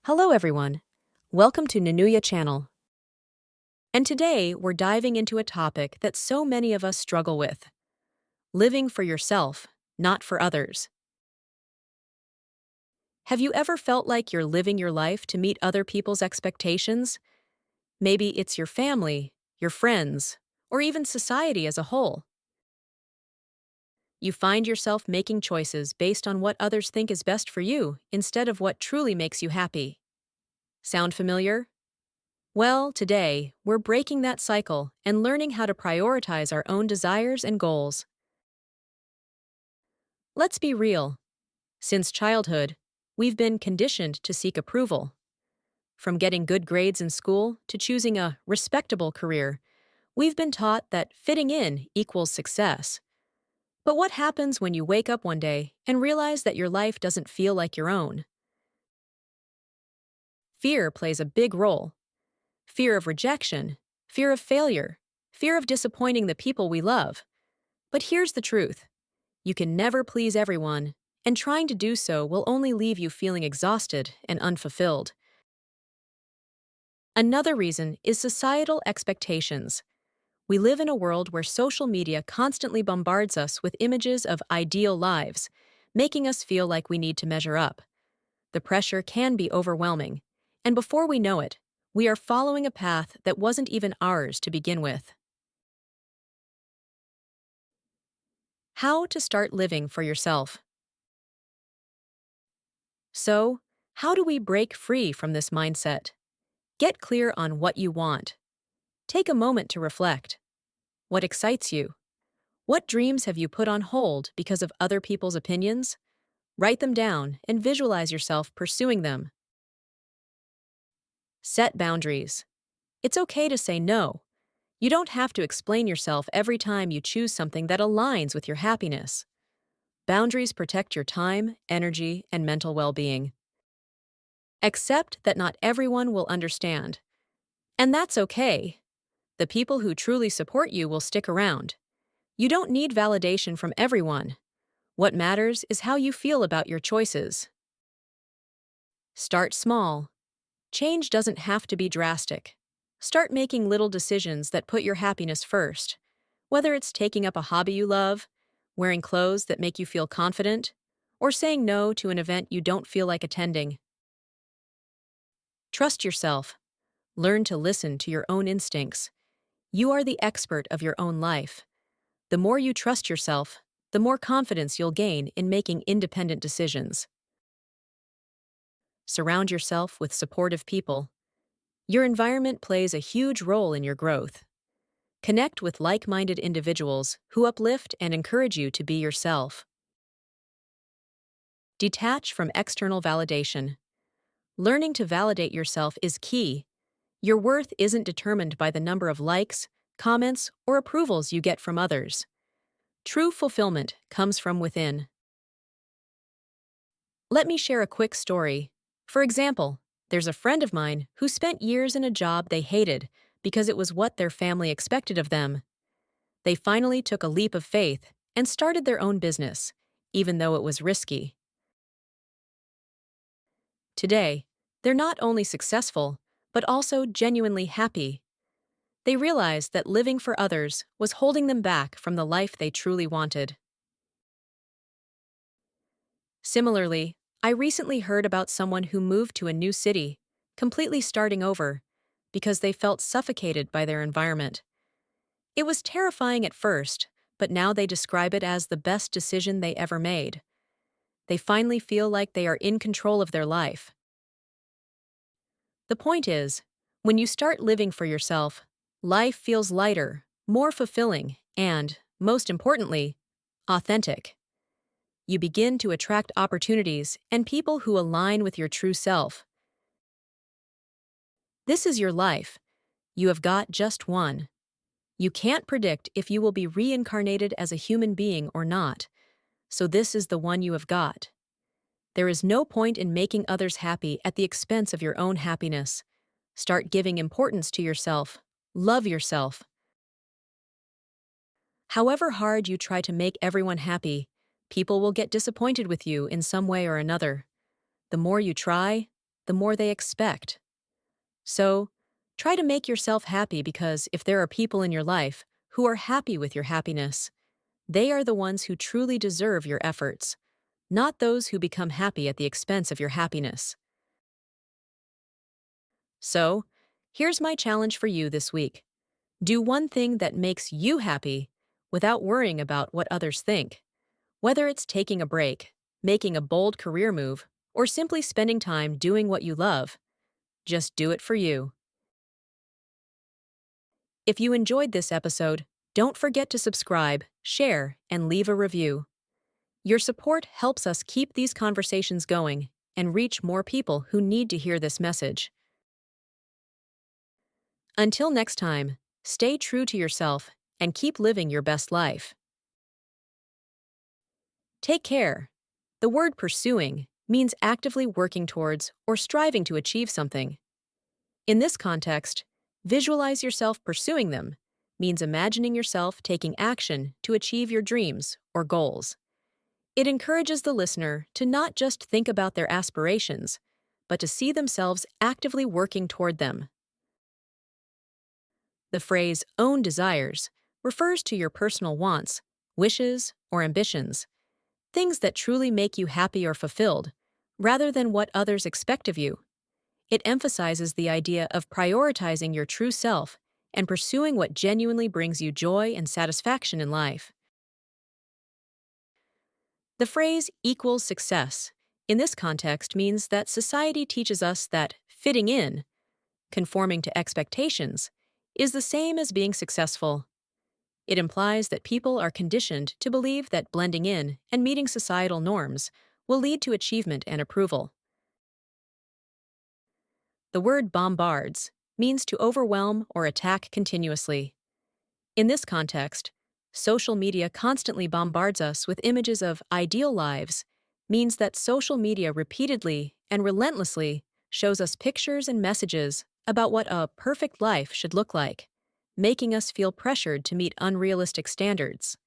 Hello everyone. Welcome to Nanuya channel. And today we're diving into a topic that so many of us struggle with. Living for yourself, not for others. Have you ever felt like you're living your life to meet other people's expectations? Maybe it's your family, your friends, or even society as a whole. You find yourself making choices based on what others think is best for you instead of what truly makes you happy. Sound familiar? Well, today, we're breaking that cycle and learning how to prioritize our own desires and goals. Let's be real. Since childhood, we've been conditioned to seek approval. From getting good grades in school to choosing a respectable career, we've been taught that fitting in equals success. But what happens when you wake up one day and realize that your life doesn't feel like your own? Fear plays a big role. Fear of rejection, fear of failure, fear of disappointing the people we love. But here's the truth. You can never please everyone, and trying to do so will only leave you feeling exhausted and unfulfilled. Another reason is societal expectations. We live in a world where social media constantly bombards us with images of ideal lives, making us feel like we need to measure up. The pressure can be overwhelming, and before we know it, we are following a path that wasn't even ours to begin with. How to start living for yourself. So, how do we break free from this mindset? Get clear on what you want. Take a moment to reflect. What excites you? What dreams have you put on hold because of other people's opinions? Write them down and visualize yourself pursuing them. Set boundaries. It's okay to say no. You don't have to explain yourself every time you choose something that aligns with your happiness. Boundaries protect your time, energy, and mental well-being. Accept that not everyone will understand. And that's okay. The people who truly support you will stick around. You don't need validation from everyone. What matters is how you feel about your choices. Start small. Change doesn't have to be drastic. Start making little decisions that put your happiness first. Whether it's taking up a hobby you love, wearing clothes that make you feel confident, or saying no to an event you don't feel like attending. Trust yourself. Learn to listen to your own instincts. You are the expert of your own life. The more you trust yourself, the more confidence you'll gain in making independent decisions. Surround yourself with supportive people. Your environment plays a huge role in your growth. Connect with like-minded individuals who uplift and encourage you to be yourself. Detach from external validation. Learning to validate yourself is key. Your worth isn't determined by the number of likes, comments, or approvals you get from others. True fulfillment comes from within. Let me share a quick story. For example, there's a friend of mine who spent years in a job they hated because it was what their family expected of them. They finally took a leap of faith and started their own business, even though it was risky. Today, they're not only successful, but also genuinely happy. They realized that living for others was holding them back from the life they truly wanted. Similarly, I recently heard about someone who moved to a new city, completely starting over, because they felt suffocated by their environment. It was terrifying at first, but now they describe it as the best decision they ever made. They finally feel like they are in control of their life. The point is, when you start living for yourself, life feels lighter, more fulfilling, and, most importantly, authentic. You begin to attract opportunities and people who align with your true self. This is your life. You have got just one. You can't predict if you will be reincarnated as a human being or not, so this is the one you have got. There is no point in making others happy at the expense of your own happiness. Start giving importance to yourself. Love yourself. However hard you try to make everyone happy, people will get disappointed with you in some way or another. The more you try, the more they expect. So, try to make yourself happy because if there are people in your life who are happy with your happiness, they are the ones who truly deserve your efforts, not those who become happy at the expense of your happiness. So, here's my challenge for you this week. Do one thing that makes you happy without worrying about what others think. Whether it's taking a break, making a bold career move, or simply spending time doing what you love, just do it for you. If you enjoyed this episode, don't forget to subscribe, share, and leave a review. Your support helps us keep these conversations going and reach more people who need to hear this message. Until next time, stay true to yourself and keep living your best life. Take care. The word pursuing means actively working towards or striving to achieve something. In this context, visualize yourself pursuing them means imagining yourself taking action to achieve your dreams or goals. It encourages the listener to not just think about their aspirations, but to see themselves actively working toward them. The phrase own desires refers to your personal wants, wishes, or ambitions, things that truly make you happy or fulfilled, rather than what others expect of you. It emphasizes the idea of prioritizing your true self and pursuing what genuinely brings you joy and satisfaction in life. The phrase equals success in this context means that society teaches us that fitting in, conforming to expectations, is the same as being successful. It implies that people are conditioned to believe that blending in and meeting societal norms will lead to achievement and approval. The word bombards means to overwhelm or attack continuously. In this context, social media constantly bombards us with images of ideal lives, means that social media repeatedly and relentlessly shows us pictures and messages about what a perfect life should look like, making us feel pressured to meet unrealistic standards.